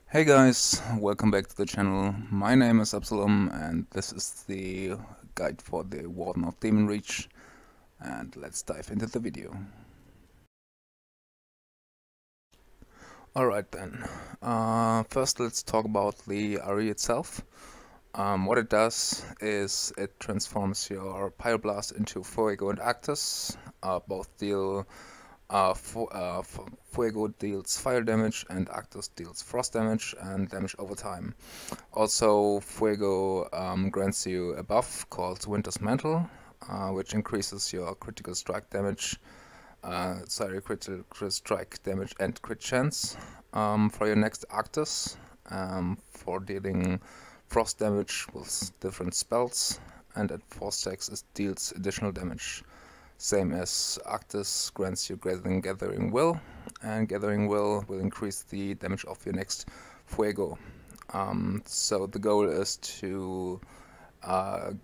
Hey guys, welcome back to the channel. My name is Absolim and this is the guide for the Warden of Demonreach, and let's dive into the video. Alright then, first let's talk about the RE itself. What it does is it transforms your Pyroblast into Fuego and Arctis. Both deal Fuego deals fire damage and Arctis deals frost damage and damage over time. Also, Fuego grants you a buff called Winter's Mantle, which increases your critical strike damage, critical strike damage and crit chance for your next Arctis, for dealing frost damage with different spells, and at 4 stacks it deals additional damage. Same as Arctis grants you Gathering Will, and Gathering Will increase the damage of your next Fuego. So the goal is to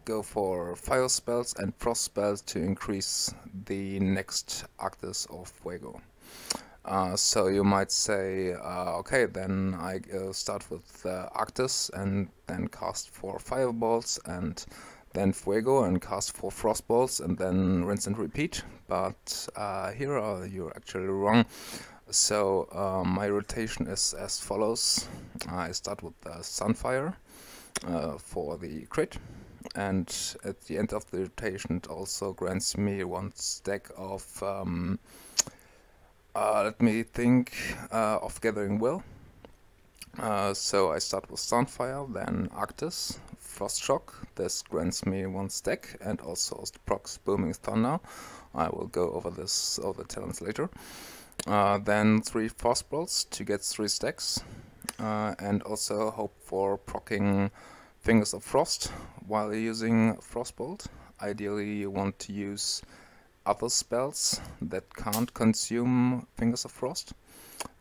go for fire spells and frost spells to increase the next Arctis of Fuego. So you might say, okay, then I start with Arctis and then cast 4 fireballs and then Fuego and cast 4 frostbolts and then rinse and repeat. But here you're actually wrong. So my rotation is as follows. I start with Sunfire for the crit, and at the end of the rotation it also grants me 1 stack of let me think, of Gathering Will. So I start with Sunfire, then Arctis, Frost Shock. This grants me 1 stack, and also procs Booming Thunder. I will go over the talents later. Then 3 Frostbolts to get 3 stacks, and also hope for proccing Fingers of Frost while using Frostbolt. Ideally you want to use other spells that can't consume Fingers of Frost.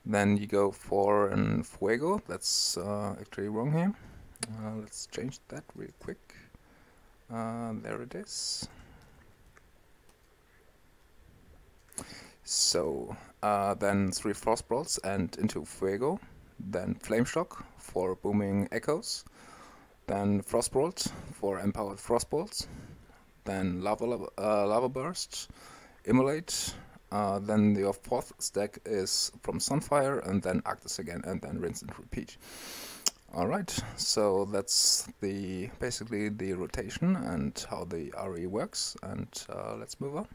Then you go for an Fuego. That's actually wrong here. Let's change that real quick. There it is. So then 3 Frostbolts and into Fuego. Then Flame Shock for booming echoes. Then Frostbolt for empowered Frostbolts. Then Lava Burst, Immolate. Then your 4th stack is from Sunfire, and then Arctis again, and then rinse and repeat. Alright, so that's basically the rotation and how the RE works, and let's move on.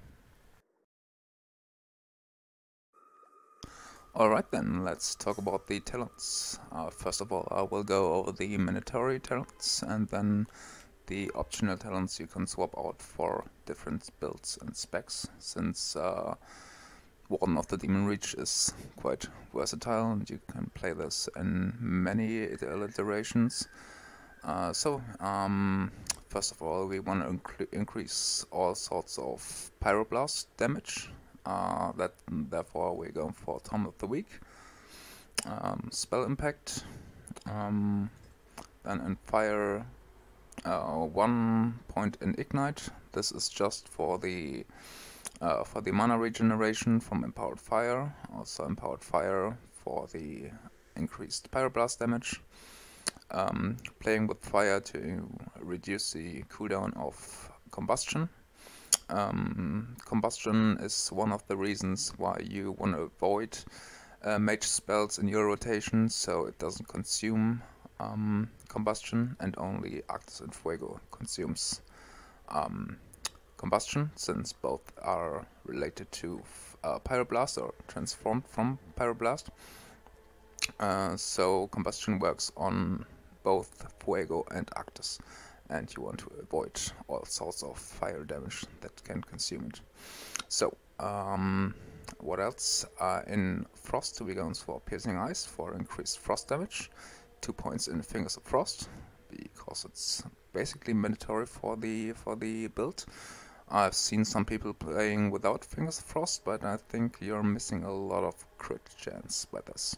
Alright then, let's talk about the talents. First of all, I will go over the mandatory talents, and then the optional talents you can swap out for different builds and specs, since Warden of the Demonreach is quite versatile and you can play this in many iterations. First of all, we want to increase all sorts of Pyroblast damage. Therefore we're going for Tom of the Week, Spell Impact, then in Fire 1 point in Ignite. This is just for the mana regeneration from Empowered Fire. Also Empowered Fire for the increased Pyroblast damage. Playing with fire to reduce the cooldown of Combustion. Combustion is one of the reasons why you want to avoid Mage spells in your rotation, so it doesn't consume Combustion, and only Arctis and Fuego consumes Combustion, since both are related to Pyroblast or transformed from Pyroblast. So Combustion works on both Fuego and Arctis, and you want to avoid all sorts of fire damage that can consume it. So what else? In Frost we're going for Piercing Eyes for increased frost damage. 2 points in Fingers of Frost, because it's basically mandatory for the build. I've seen some people playing without Fingers of Frost, but I think you're missing a lot of crit chance by this.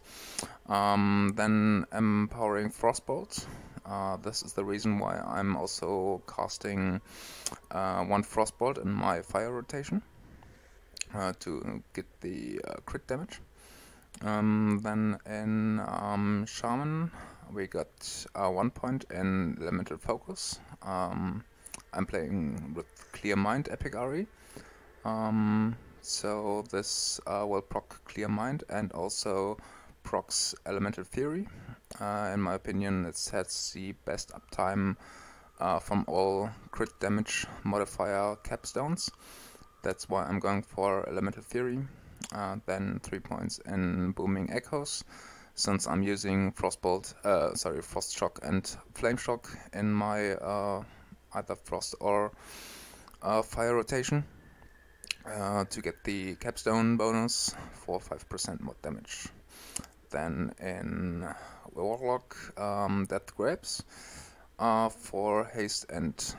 Then Empowering Frostbolt. This is the reason why I'm also casting 1 Frostbolt in my fire rotation to get the crit damage. Then in Shaman, we got 1 point in Elemental Focus. I'm playing with Clear Mind Epic RE. So this will proc Clear Mind and also procs Elemental Fury. In my opinion, it has the best uptime from all crit damage modifier capstones. That's why I'm going for Elemental Fury. Then 3 points in Booming Echoes, since I'm using Frost Shock and Flame Shock in my either Frost or Fire rotation to get the capstone bonus for 5% more damage. Then in Warlock, Death Grapes for haste and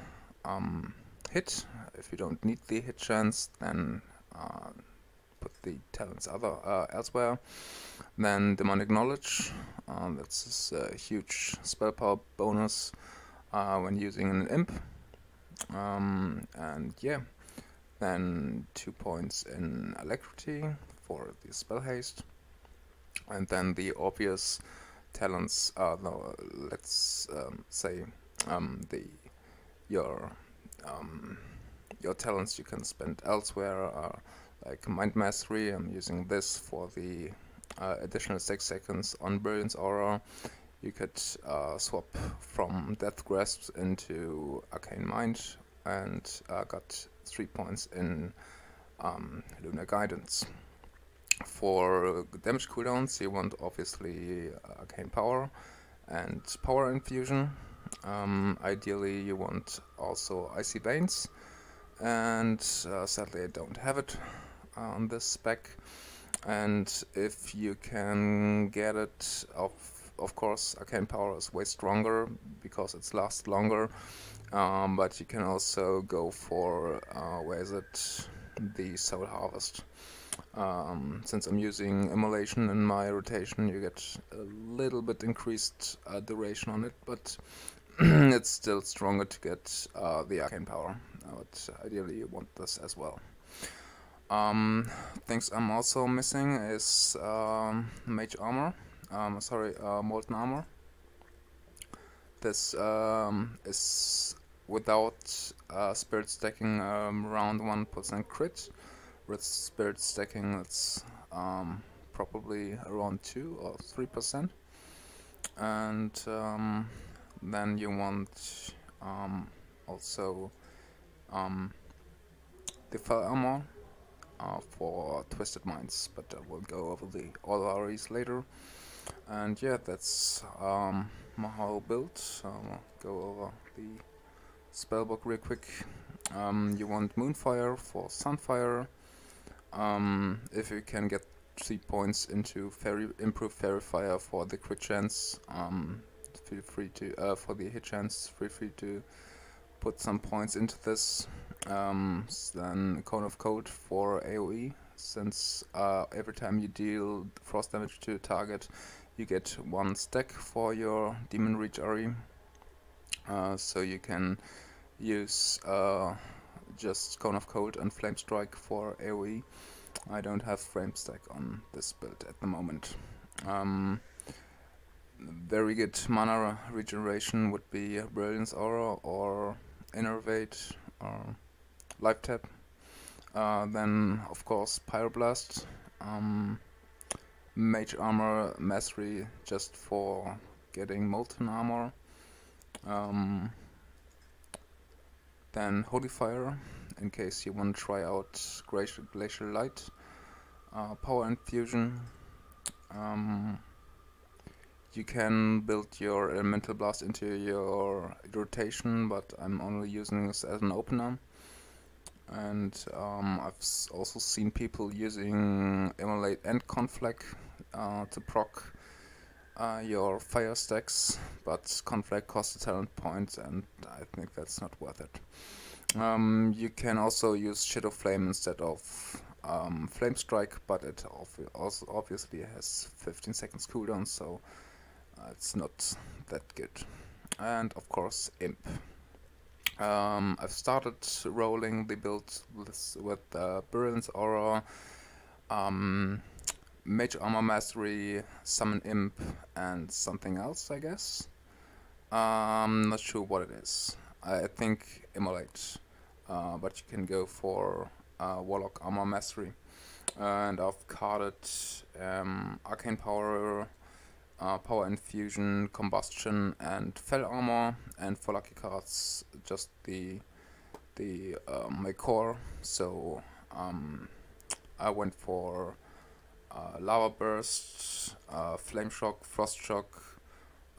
hit. If you don't need the hit chance, then put the talents elsewhere. Then Demonic Knowledge, that's a huge spell power bonus when using an imp. And yeah, then 2 points in Alacrity for the spell haste. And then the obvious talents, let's say your talents you can spend elsewhere are like Mind Mastery. I'm using this for the additional 6 seconds on Brilliance Aura. You could swap from Death Grasp into Arcane Mind and got 3 points in Lunar Guidance. For damage cooldowns, you want obviously Arcane Power and Power Infusion. Ideally, you want also Icy Veins, and sadly I don't have it on this spec. And if you can get it, of course Arcane Power is way stronger because it lasts longer, but you can also go for where is it, the Soul Harvest. Since I'm using Immolation in my rotation, you get a little bit increased duration on it, but it's still stronger to get the Arcane Power. But ideally you want this as well. Things I'm also missing is Mage Armor, Molten Armor. This is without Spirit stacking around 1% crit. With Spirit stacking, it's probably around 2 or 3%. And then you want also the Fell Armor for Twisted Minds, but I will go over the all LREs later. And yeah, that's my whole build. I'll go over the spellbook real quick. You want Moonfire for Sunfire. If you can get 3 points into improved Fairy Fire for the crit chance, feel free to for the hit chance, feel free to put some points into this. Then Cone of Cold for AoE, since every time you deal frost damage to a target, you get 1 stack for your Demonreach RE. So you can use just Cone of Cold and Flame Strike for AoE. I don't have Frame Stack on this build at the moment. Very good mana regeneration would be Brilliance Aura or Innervate or Life Tap. Then of course Pyroblast, Mage Armor Mastery just for getting Molten Armor. Then Holy Fire, in case you want to try out Glacial Light. Power Infusion. You can build your Elemental Blast into your rotation, but I'm only using this as an opener. And I've also seen people using Immolate and Conflag to proc your fire stacks, but Conflag costs a talent point, and I think that's not worth it. You can also use Shadow Flame instead of Flame Strike, but it also obviously has 15 seconds cooldown, so it's not that good. And of course Imp. I've started rolling the build with Brilliance Aura, Mage Armor Mastery, Summon Imp, and something else, I guess. Not sure what it is. I think Immolate, but you can go for Warlock Armor Mastery. And I've carded Arcane Power, Power Infusion, Combustion, and Fell Armor, and for lucky cards just the Weakaura. So I went for Lava Burst, Flame Shock, Frost Shock,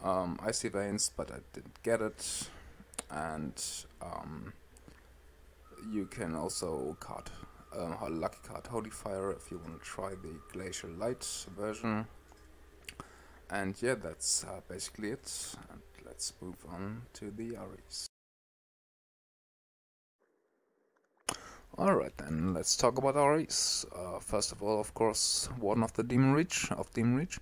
Icy Veins, but I didn't get it. And you can also card lucky card Holy Fire if you want to try the Glacial Light version. And yeah, that's basically it. And let's move on to the REs. Alright then, let's talk about REs. First of all, of course, Warden of the Demonreach.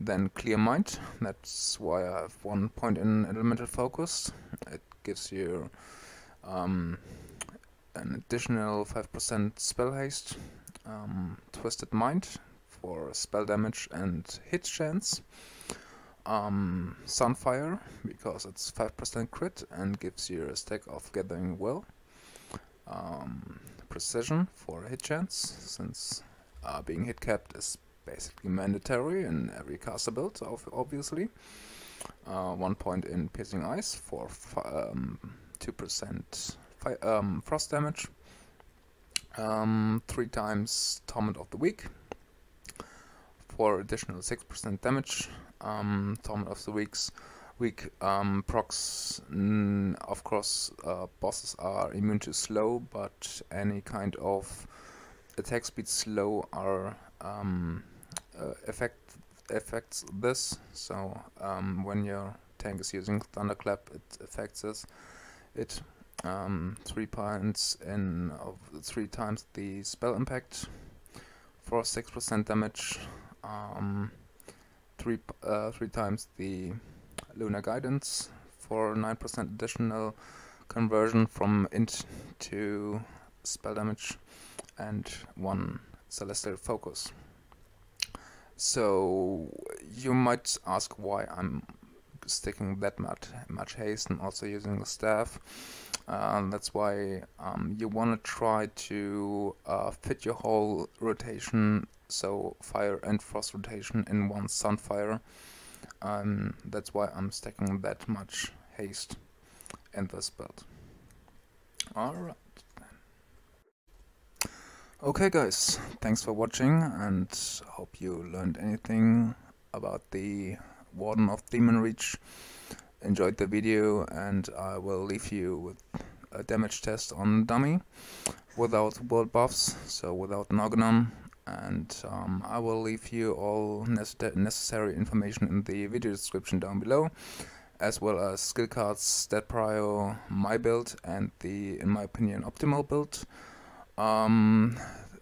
Then Clear Mind, that's why I have 1 point in Elemental Focus. It gives you an additional 5% spell haste. Twisted Mind for spell damage and hit chance. Sunfire, because it's 5% crit and gives you a stack of Gathering Will. Precision for hit chance, since being hit capped is basically mandatory in every caster build, obviously. 1 point in Piercing Eyes for 2% frost damage. 3 times Torment of the Weak for additional 6% damage. Torment of the Weak procs, of course, bosses are immune to slow, but any kind of attack speed slow are affects this. So when your tank is using Thunderclap, it affects it. 3 points in 3 times the spell impact for 6% damage. 3 times the Lunar Guidance for 9% additional conversion from int to spell damage, and 1 Celestial Focus. So you might ask why I'm sticking that much haste and also using the staff. That's why you want to try to fit your whole rotation, so fire and frost rotation, in one Sunfire. That's why I'm stacking that much haste in this build. Alright then. Okay guys, thanks for watching, and hope you learned anything about the Warden of Demonreach. Enjoyed the video, and I will leave you with a damage test on dummy without world buffs, so without Nognon. And I will leave you all necessary information in the video description down below, as well as skill cards, stat prio, my build, and the, in my opinion, optimal build.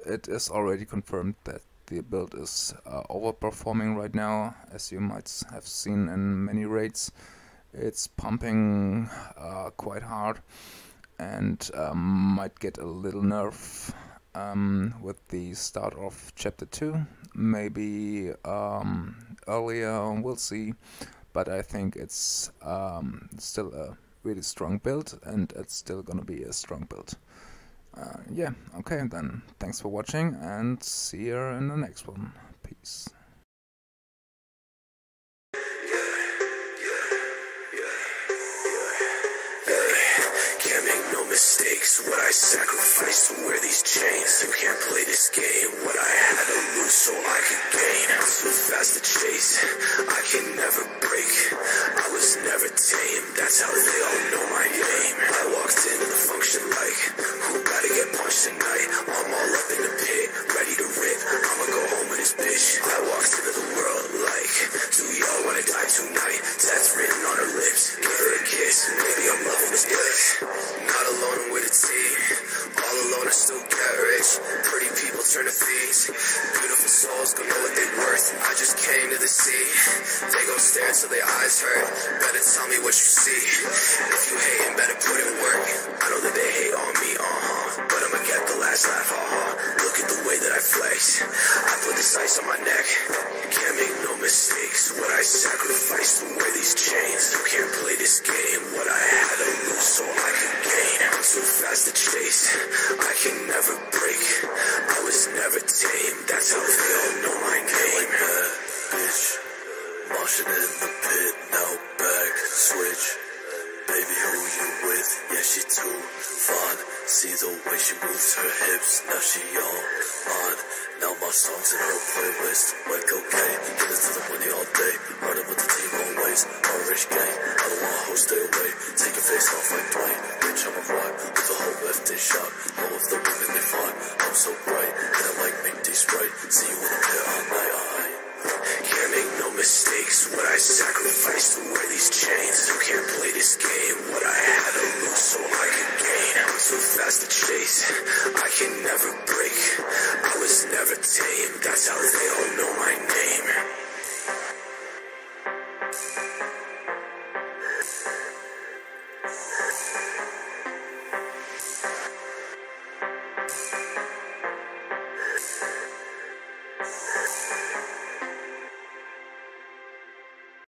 It is already confirmed that the build is overperforming right now, as you might have seen in many raids. It's pumping quite hard, and might get a little nerf with the start of chapter 2, maybe earlier, we'll see, but I think it's still a really strong build, and it's still gonna be a strong build. Yeah, okay then, thanks for watching, and see you in the next one. Peace. Mistakes, what I sacrificed to wear these chains. You can't play this game, what I had to lose so I could gain. Too fast to chase, I can never break. I was never tame, that's how they all know my name. I walked into the function like, who gotta get punched tonight? I'm all up in the pit, ready to rip, I'ma go home with this bitch. I walked into the world like, do y'all wanna die tonight? That's written on her lips, give her a kiss, maybe I'm loving this bliss. Not alone with a team, all alone I still get rich. Pretty people turn to thieves, beautiful souls go know what they're worth. I just came to the sea, They gon' stare till their eyes hurt. Better tell me what you see. If you hating, better put in work. I know that they hate on me, but I'ma get the last laugh, Look at the way that I flex. I put this ice on my neck. Can't make no mistakes. What I sacrificed to wear these chains. You can't play this game. What I had to lose so I could gain. I'm too fast to chase. I can never break. I was never tame. That's how they all know my name. Bitch, moshing in the pit, now back, switch. Baby, who you with? Yeah, she too fun. See the way she moves her hips, now she all on. Now my songs in her playlist, like okay, get into the money all day, running with the team always, rich gang, I don't want hoes stay away, take your face off like Dwayne, bitch I'm a rock, with the whole left in shot, all of the women they fine, I'm so bright, and I like make these right, see you in the pit all night, alright. Can't make no mistakes. What I sacrificed to wear these chains. You can't play this game. What I had to lose so I could gain. I'm too fast to chase. I can never break. I was never tame. That's how they all know my name.